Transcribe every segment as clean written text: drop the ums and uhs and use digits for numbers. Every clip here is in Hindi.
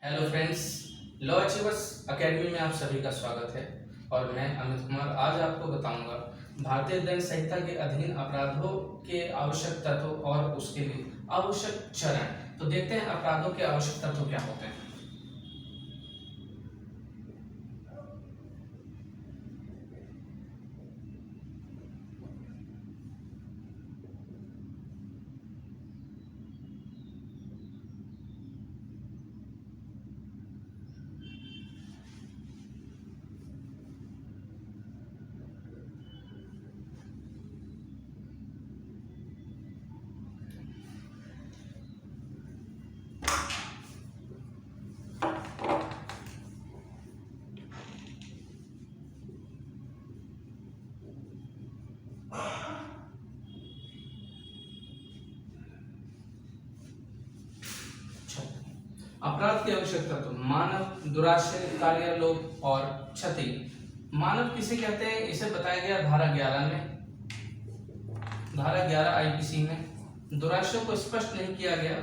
Hello friends, law achievers academy में आप सभी का स्वागत है। और मैं अमित कुमार आज आपको बताऊंगा भारतीय दंड संहिता के अधीन अपराधों के आवश्यक तत्व और उसके लिए आवश्यक चरण। तो देखते हैं अपराधों के आवश्यक तत्व क्या होते हैं। अपराध की आवश्यक तत्व: मानव, दुराशय, कार्य, लोभ और क्षति। मानव किसे कहते हैं, इसे बताया गया धारा 11 में, धारा 11 आईपीसी में। दुराशय को स्पष्ट नहीं किया गया,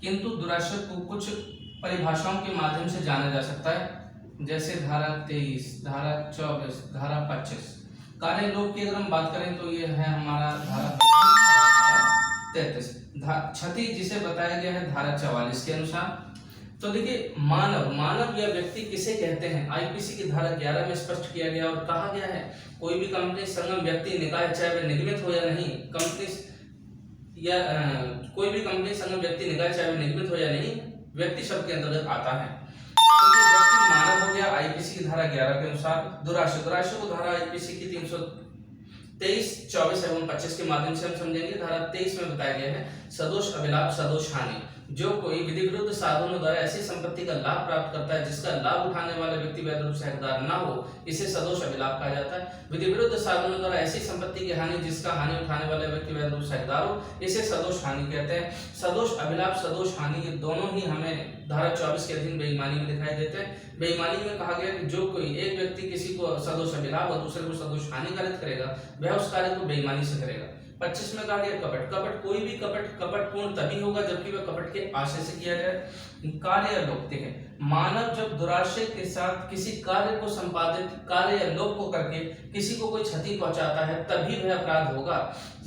किंतु दुराशय को कुछ परिभाषाओं के माध्यम से जाना जा सकता है, जैसे धारा 23, धारा 24, धारा 25। कार्य लोभ की अगर हम बात करें तो ये है हमारा धारा 33। क्षति जिसे बताया गया है धारा 44 के अनुसार। तो देखिए, मानव या व्यक्ति किसे कहते हैं, आईपीसी की धारा 11 में स्पष्ट किया गया और कहा गया है कोई भी कंपनी, संगम, व्यक्ति, निकाय, चाहे वह निगमित हो या नहीं, कंपनी या कोई भी कंपनी, संगम, व्यक्ति, निकाय, चाहे वह निगमित हो या नहीं, व्यक्ति शब्द के अंतर्गत आता है। तो ये व्यक्ति मानव हो गया आईपीसी की धारा 11 के अनुसार। दुराशय को धारा आईपीसी की 323, 24 एवं 25 के माध्यम से हम समझेंगे। धारा 23 में बताया गया है सदोष अभिलाप, सदोष हानि। जो कोई विधि विरुद्ध साधनों द्वारा ऐसी संपत्ति का लाभ प्राप्त करता है जिसका लाभ उठाने वाला व्यक्ति वैध रूप से हकदार न हो, इसे सदोष अभिलाप कहा जाता है। विधि विरुद्ध साधनों द्वारा ऐसी संपत्ति की हानि जिसका हानि उठाने वाला व्यक्ति वैध रूप से हकदार हो, इसे सदोष हानि कहते हैं। सदोष अभिलाप, सदोष हानि, ये दोनों ही हमें धारा 24 के अधीन बेईमानी में दिखाई देते हैं। बेईमानी में कहा गया कि जो कोई एक व्यक्ति किसी को सदोष अभिलाप और दूसरे को सदोष हानि कारित करेगा, वह उस कार्य को बेईमानी से करेगा। 25 में कहा गया कपट। कोई भी कपट पूर्ण तभी होगा जबकि वह कपट के आशय से किया जाए। कार्य या लोभ देखें, मानव जब दुराशय के साथ किसी कार्य को संपादित, कार्य या लोभ को करके किसी को कोई क्षति पहुंचाता है, तभी वह अपराध होगा।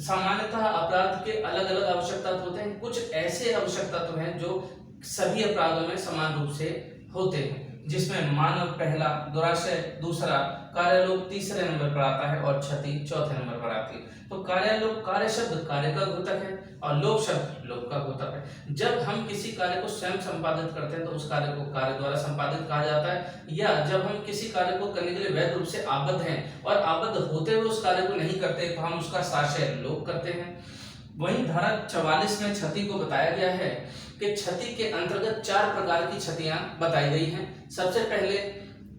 सामान्यतः अपराध के अलग अलग आवश्यक तत्व होते हैं। कुछ ऐसे आवश्यक तत्व हैं जो सभी अपराधों में समान रूप से होते हैं, जिसमें मानव पहला, दुराशय दूसरा, कार्यालोप तीसरे नंबर पर आता है और क्षति चौथे नंबर पर आती है। तो कार्यालोप, कार्य शब्द कार्य का द्योतक है और लोभ शब्द लोभ का द्योतक है। जब हम किसी कार्य को स्वयं संपादित करते हैं तो उस कार्य को कार्य द्वारा संपादित कहा जाता है, या जब हम किसी कार्य को करने के लिए वैध रूप से आबद्ध हैं और आबद्ध होते हुए उस कार्य को नहीं करते तो हम उसका साशय लोभ करते हैं। वहीं धारा 44 में क्षति को बताया गया है कि क्षति के अंतर्गत 4 प्रकार की क्षतियां बताई गई हैं। सबसे पहले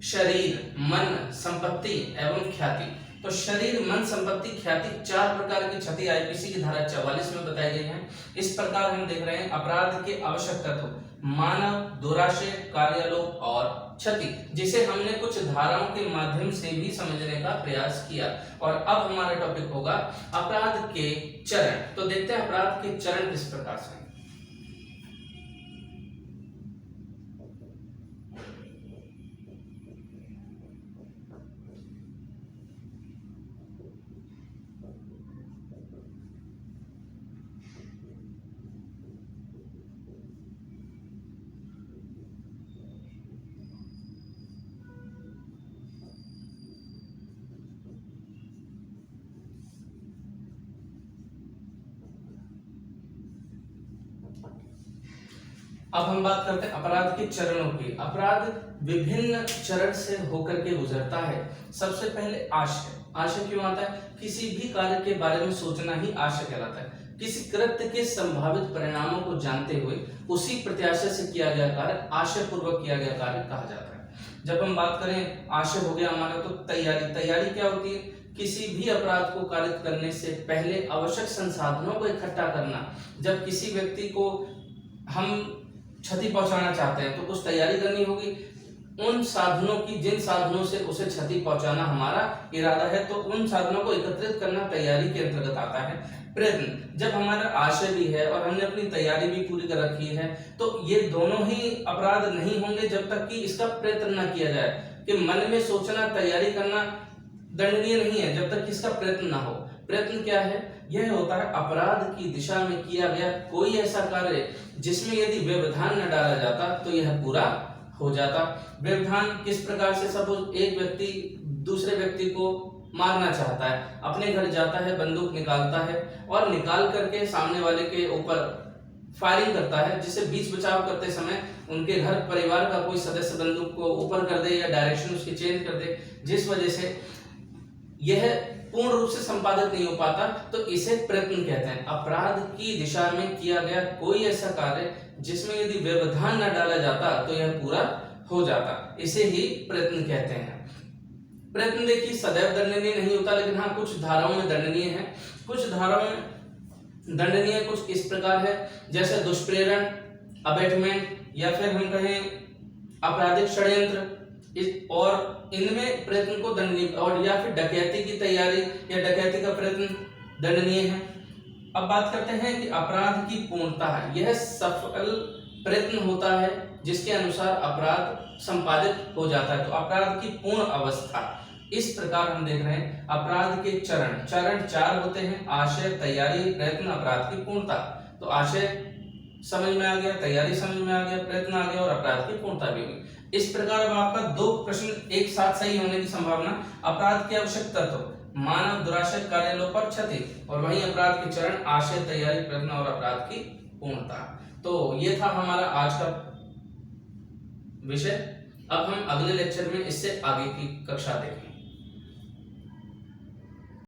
शरीर, मन, संपत्ति एवं ख्याति। तो शरीर, मन, संपत्ति, ख्याति 4 प्रकार की क्षति आईपीसी की धारा 44 में बताई गई है। इस प्रकार हम देख रहे हैं अपराध के आवश्यक तत्व: मानव, दुराशय, कार्यालोप और क्षति, जिसे हमने कुछ धाराओं के माध्यम से भी समझने का प्रयास किया। और अब हमारा टॉपिक होगा अपराध के चरण। तो देखते हैं अपराध के चरण किस प्रकार से। अब हम बात करते हैं अपराध के चरणों की। अपराध विभिन्न चरण से होकर के गुजरता है। सबसे पहले आशय। आशय क्यों आता है? किसी भी कार्य के बारे में सोचना ही आशय कहलाता है। किसी कृत्य के संभावित परिणामों को जानते हुए उसी प्रत्याशा से किया गया कार्य आशय पूर्वक किया गया कार्य कहा जाता है। जब हम बात करें आशय हो गया हमारा, तो तैयारी क्या होती है? किसी भी अपराध को कारित करने से पहले आवश्यक संसाधनों को इकट्ठा करना। जब किसी व्यक्ति को हम क्षति पहुंचाना चाहते हैं तो कुछ तैयारी करनी होगी। उन साधनों की जिन साधनों से उसे क्षति पहुंचाना हमारा इरादा है, तो उन साधनों को एकत्रित करना तैयारी के अंतर्गत आता है। प्रयत्न, जब हमारा आशय भी है और हमने अपनी तैयारी भी पूरी कर रखी है, तो ये दोनों ही अपराध नहीं होंगे जब तक कि इसका प्रयत्न न किया जाए। कि मन में सोचना, तैयारी करना दंडनीय नहीं है जब तक कि इसका प्रयत्न ना हो। प्रयत्न क्या है? यह होता है अपराध की दिशा में किया गया कोई ऐसा कार्य जिसमें यदि व्यवधान न डाला जाता तो यह पूरा हो जाता। व्यवधान किस प्रकार से? सपोज एक व्यक्ति दूसरे व्यक्ति को मारना चाहता है, अपने घर जाता है, बंदूक निकालता है और निकाल करके सामने वाले के ऊपर फायरिंग करता है, जिससे बीच बचाव करते समय उनके घर परिवार का कोई सदस्य बंदूक को ऊपर कर दे या डायरेक्शन उसकी चेंज कर दे, जिस वजह से यह पूर्ण रूप से संपादित नहीं हो पाता, तो इसे प्रयत्न कहते हैं। अपराध की दिशा में किया गया कोई ऐसा कार्य जिसमें यदि व्यवधान न डाला जाता तो यह पूरा हो जाता, इसे ही प्रयत्न कहते हैं। प्रयत्न देखिए सदैव दंडनीय नहीं होता, लेकिन हाँ कुछ धाराओं में दंडनीय है। कुछ धाराओं में दंडनीय कुछ इस प्रकार है, जैसे दुष्प्रेरण, अबेटमेंट, या फिर हम कहें आपराधिक षड्यंत्र, और इनमें प्रयत्न को दंडनीय, और या फिर डकैती की तैयारी या डकैती का प्रयत्न दंडनीय है। अब बात करते हैं कि अपराध की पूर्णता है, यह सफल प्रयत्न होता है जिसके अनुसार अपराध संपादित हो जाता है, तो अपराध की पूर्ण अवस्था। इस प्रकार हम देख रहे हैं अपराध के चरण 4 होते हैं: आशय, तैयारी, प्रयत्न, अपराध की पूर्णता। तो आशय समझ में आ गया, तैयारी समझ में आ गया, प्रयत्न आ गया और अपराध की पूर्णता भी हुई। इस प्रकार अब आपका 2 प्रश्न एक साथ सही होने की संभावना। अपराध के आवश्यक तत्व: मानव दुराशय, कार्यालोपर, क्षति, और वहीं अपराध के चरण: आशय, तैयारी, प्रयत्न और अपराध की पूर्णता। तो ये था हमारा आज का विषय। अब हम अगले लेक्चर में इससे आगे की कक्षा देखेंगे।